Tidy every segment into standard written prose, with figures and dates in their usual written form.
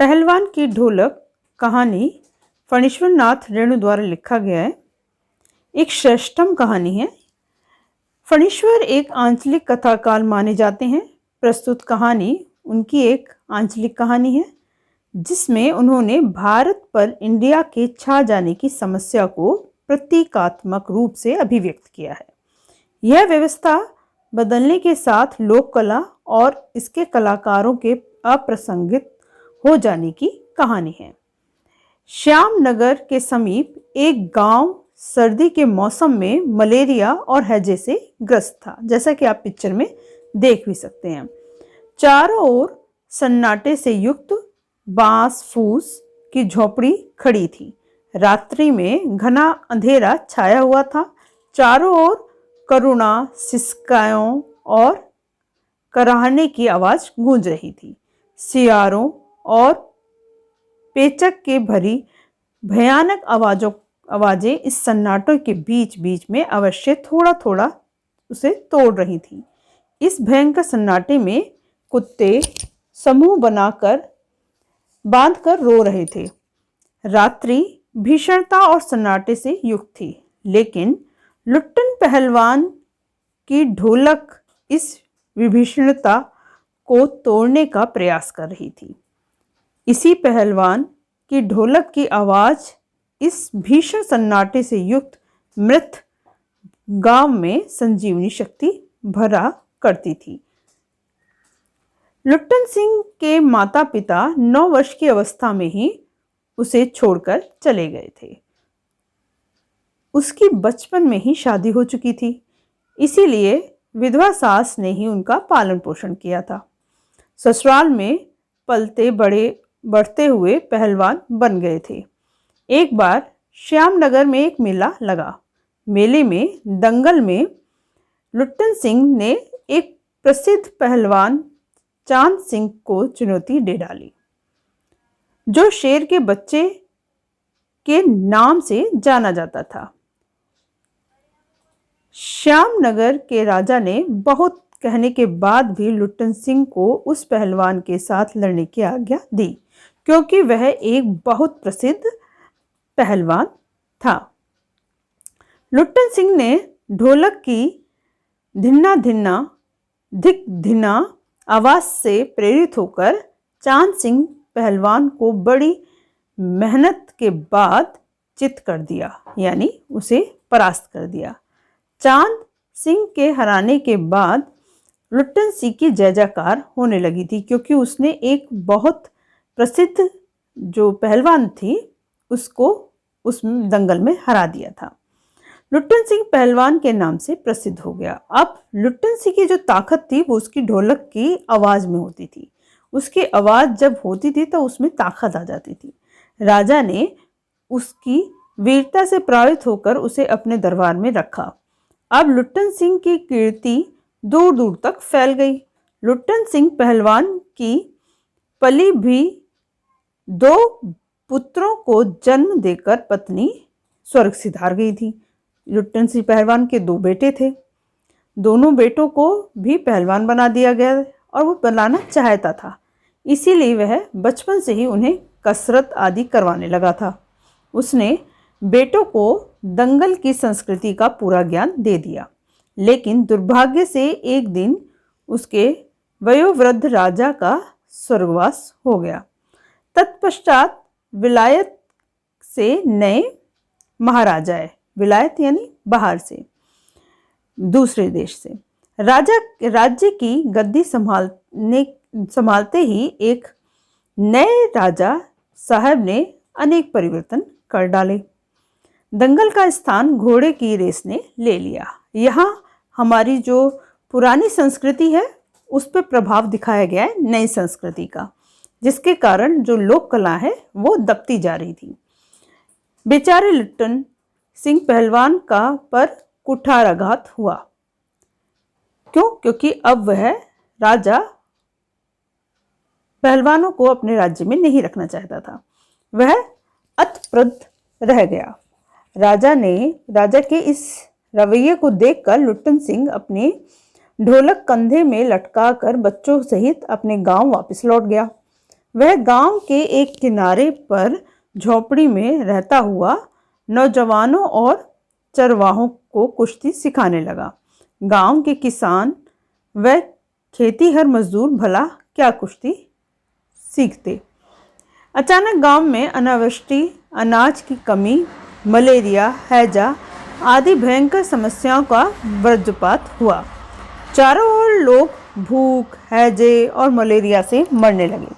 पहलवान की ढोलक कहानी फणीश्वर नाथ रेणु द्वारा लिखा गया है। एक श्रेष्ठतम कहानी है। फणीश्वर एक आंचलिक कथाकार माने जाते हैं। प्रस्तुत कहानी उनकी एक आंचलिक कहानी है जिसमें उन्होंने भारत पर इंडिया के छा जाने की समस्या को प्रतीकात्मक रूप से अभिव्यक्त किया है। यह व्यवस्था बदलने के साथ लोक कला और इसके कलाकारों के अप्रसंगित हो जाने की कहानी है। श्यामनगर के समीप एक गांव सर्दी के मौसम में मलेरिया और हैजे से ग्रस्त था, जैसा कि आप पिक्चर में देख भी सकते हैं। चारों ओर सन्नाटे से युक्त बांस फूस की झोपड़ी खड़ी थी। रात्रि में घना अंधेरा छाया हुआ था। चारों ओर करुणा, सिसकायों और कराहने की आवाज गूंज रही थी। सियारों और पेचक के भरी भयानक आवाजें इस सन्नाटों के बीच बीच में अवश्य थोड़ा थोड़ा उसे तोड़ रही थी। इस भयंकर सन्नाटे में कुत्ते समूह बनाकर बांधकर रो रहे थे। रात्रि भीषणता और सन्नाटे से युक्त थी, लेकिन लुट्टन पहलवान की ढोलक इस विभीषणता को तोड़ने का प्रयास कर रही थी। इसी पहलवान की ढोलक की आवाज इस भीषण सन्नाटे से युक्त मृत गांव में संजीवनी शक्ति भरा करती थी। लुट्टन सिंह के माता पिता 9 वर्ष की अवस्था में ही उसे छोड़कर चले गए थे। उसकी बचपन में ही शादी हो चुकी थी, इसीलिए विधवा सास ने ही उनका पालन पोषण किया था। ससुराल में पलते बढ़ते हुए पहलवान बन गए थे। एक बार श्यामनगर में एक मेला लगा। मेले में दंगल में लुट्टन सिंह ने एक प्रसिद्ध पहलवान चांद सिंह को चुनौती दे डाली, जो शेर के बच्चे के नाम से जाना जाता था। श्यामनगर के राजा ने बहुत कहने के बाद भी लुट्टन सिंह को उस पहलवान के साथ लड़ने की आज्ञा दी, क्योंकि वह एक बहुत प्रसिद्ध पहलवान था। लुट्टन सिंह ने ढोलक की धिन्ना धिन्ना धिक धिना आवाज से प्रेरित होकर चांद सिंह पहलवान को बड़ी मेहनत के बाद चित कर दिया, यानी उसे परास्त कर दिया। चांद सिंह के हराने के बाद लुट्टन सिंह की जय जयकार होने लगी थी, क्योंकि उसने एक बहुत प्रसिद्ध जो पहलवान थी उसको उस दंगल में हरा दिया था। लुट्टन सिंह पहलवान के नाम से प्रसिद्ध हो गया। अब लुट्टन सिंह की जो ताकत थी वो उसकी ढोलक की आवाज में होती थी। उसकी आवाज जब होती थी तो उसमें ताकत आ जाती थी। राजा ने उसकी वीरता से प्रभावित होकर उसे अपने दरबार में रखा। अब लुट्टन सिंह की कीर्ति दूर दूर तक फैल गई। लुट्टन सिंह पहलवान की पली भी 2 पुत्रों को जन्म देकर पत्नी स्वर्ग सिधार गई थी। लुट्टन सिंह पहलवान के 2 बेटे थे। दोनों बेटों को भी पहलवान बना दिया गया और वो बनाना चाहता था, इसीलिए वह बचपन से ही उन्हें कसरत आदि करवाने लगा था। उसने बेटों को दंगल की संस्कृति का पूरा ज्ञान दे दिया, लेकिन दुर्भाग्य से एक दिन उसके वयोवृद्ध राजा का स्वर्गवास हो गया। तत्पश्चात विलायत से नए महाराजा आए। विलायत यानी बाहर से, दूसरे देश से। राज्य की गद्दी संभालते ही एक नए राजा साहब ने अनेक परिवर्तन कर डाले। दंगल का स्थान घोड़े की रेस ने ले लिया। यहाँ हमारी जो पुरानी संस्कृति है उस पर प्रभाव दिखाया गया है नई संस्कृति का, जिसके कारण जो लोक कला है वो दबती जा रही थी। बेचारे लुट्टन सिंह पहलवान का पर कुठाराघात हुआ। क्यों? क्योंकि अब वह राजा पहलवानों को अपने राज्य में नहीं रखना चाहता था। वह अतप्रद रह गया। राजा के इस रवैये को देखकर लुट्टन सिंह अपने ढोलक कंधे में लटकाकर बच्चों सहित अपने गांव वापस लौट गया। वह गांव के एक किनारे पर झोपड़ी में रहता हुआ नौजवानों और चरवाहों को कुश्ती सिखाने लगा। गांव के किसान व खेतीहर मजदूर भला क्या कुश्ती सीखते। अचानक गांव में अनावृष्टि, अनाज की कमी, मलेरिया, हैजा आदि भयंकर समस्याओं का वज्रपात हुआ। चारों ओर लोग भूख, हैजे और मलेरिया से मरने लगे।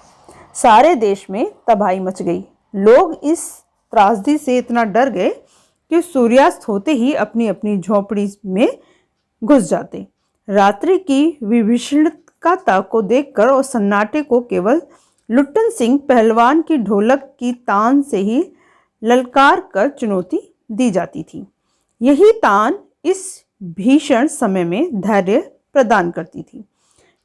सारे देश में तबाही मच गई। लोग इस त्रासदी से इतना डर गए कि सूर्यास्त होते ही अपनी अपनी झोपड़ी में घुस जाते। रात्रि की विभीषिकाता को देखकर और सन्नाटे को केवल लुट्टन सिंह पहलवान की ढोलक की तान से ही ललकार कर चुनौती दी जाती थी। यही तान इस भीषण समय में धैर्य प्रदान करती थी।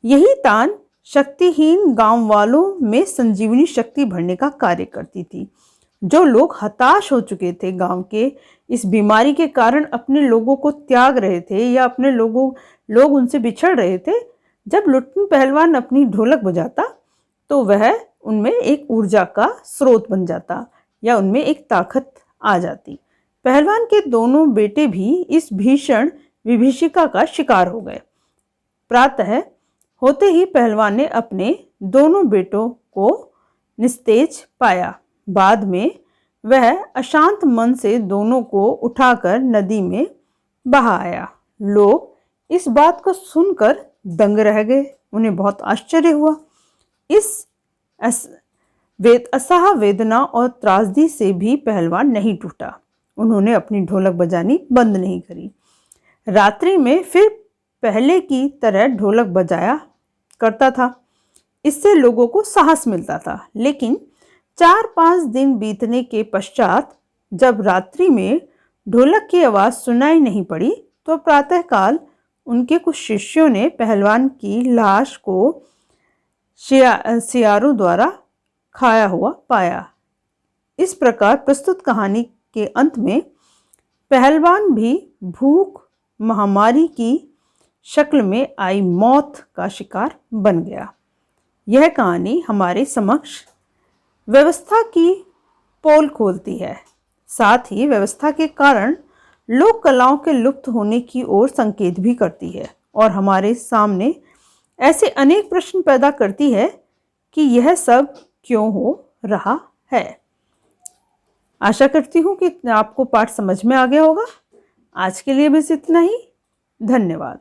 यही तान शक्तिहीन गांव वालों में संजीवनी शक्ति भरने का कार्य करती थी। जो लोग हताश हो चुके थे, गांव के इस बीमारी के कारण अपने लोगों को त्याग रहे थे या अपने लोग उनसे बिछड़ रहे थे, जब लुट्टन पहलवान अपनी ढोलक बजाता तो वह उनमें एक ऊर्जा का स्रोत बन जाता या उनमें एक ताकत आ जाती। पहलवान के दोनों बेटे भी इस भीषण विभीषिका का शिकार हो गए। प्रातः होते ही पहलवान ने अपने दोनों बेटों को निस्तेज पाया। बाद में वह अशांत मन से दोनों को उठाकर नदी में बहा आया। लोग इस बात को सुनकर दंग रह गए। उन्हें बहुत आश्चर्य हुआ। इस असाह वेदना और त्रासदी से भी पहलवान नहीं टूटा। उन्होंने अपनी ढोलक बजानी बंद नहीं करी। रात्रि में फिर पहले की तरह ढोलक बजाया करता था। इससे लोगों को साहस मिलता था। लेकिन 4-5 दिन बीतने के पश्चात जब रात्रि में ढोलक की आवाज़ सुनाई नहीं पड़ी तो प्रातःकाल उनके कुछ शिष्यों ने पहलवान की लाश को सियारों द्वारा खाया हुआ पाया। इस प्रकार प्रस्तुत कहानी के अंत में पहलवान भी भूख, महामारी की शक्ल में आई मौत का शिकार बन गया। यह कहानी हमारे समक्ष व्यवस्था की पोल खोलती है। साथ ही व्यवस्था के कारण लोक कलाओं के लुप्त होने की ओर संकेत भी करती है और हमारे सामने ऐसे अनेक प्रश्न पैदा करती है कि यह सब क्यों हो रहा है। आशा करती हूँ कि आपको पाठ समझ में आ गया होगा। आज के लिए बस इतना ही। धन्यवाद।